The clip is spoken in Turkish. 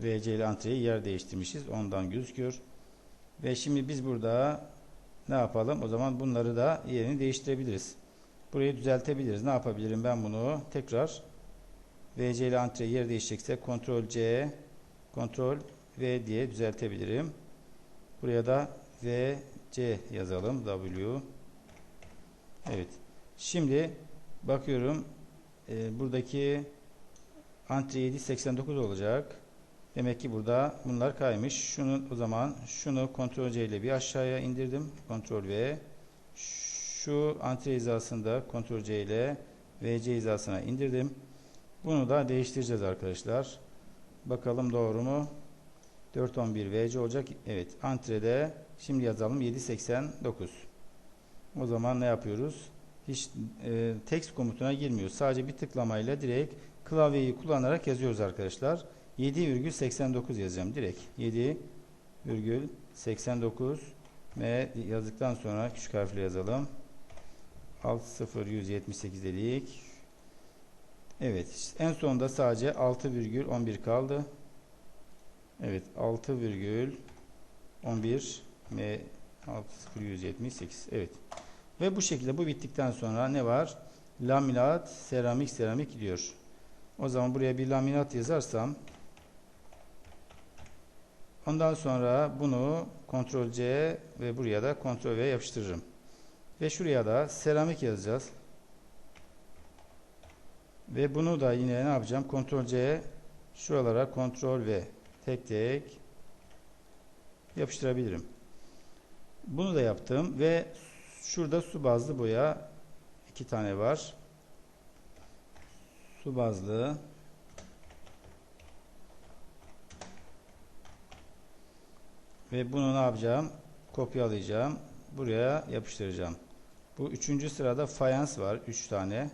VC ile antreyi yer değiştirmişiz. Ondan gözüküyor. Ve şimdi biz burada ne yapalım? O zaman bunları da yerini değiştirebiliriz. Burayı düzeltebiliriz. Ne yapabilirim ben bunu? Tekrar VC ile antreyi yer değişecekse Ctrl C, Ctrl V diye düzeltebilirim. Buraya da VC yazalım. W. Evet. Şimdi bakıyorum. Buradaki antre 789 olacak. Demek ki burada bunlar kaymış. Şunu o zaman şunu Ctrl C ile bir aşağıya indirdim. Ctrl V. Şu antre hizasında Ctrl C ile VC hizasına indirdim. Bunu da değiştireceğiz arkadaşlar. Bakalım doğru mu? 411 VC olacak. Evet. Antrede şimdi yazalım 789. O zaman ne yapıyoruz? Hiç text komutuna girmiyor. Sadece bir tıklamayla direkt klavyeyi kullanarak yazıyoruz arkadaşlar. 7,89 yazacağım direkt. 7,89 ve yazdıktan sonra küçük harfle yazalım. 60178 dedik. Evet. En sonunda sadece 6,11 kaldı. Evet. 6,11 ve 60178. Evet. Ve bu şekilde bu bittikten sonra ne var? Laminat, seramik diyor. O zaman buraya bir laminat yazarsam ondan sonra bunu Ctrl C ve buraya da Ctrl V yapıştırırım. Ve şuraya da seramik yazacağız. Ve bunu da yine ne yapacağım? Ctrl C şuralara Ctrl V tek tek yapıştırabilirim. Bunu da yaptım ve şurada su bazlı boya 2 tane var. Su bazlı ve bunu ne yapacağım? Kopyalayacağım. Buraya yapıştıracağım. Bu 3. sırada fayans var. 3 tane.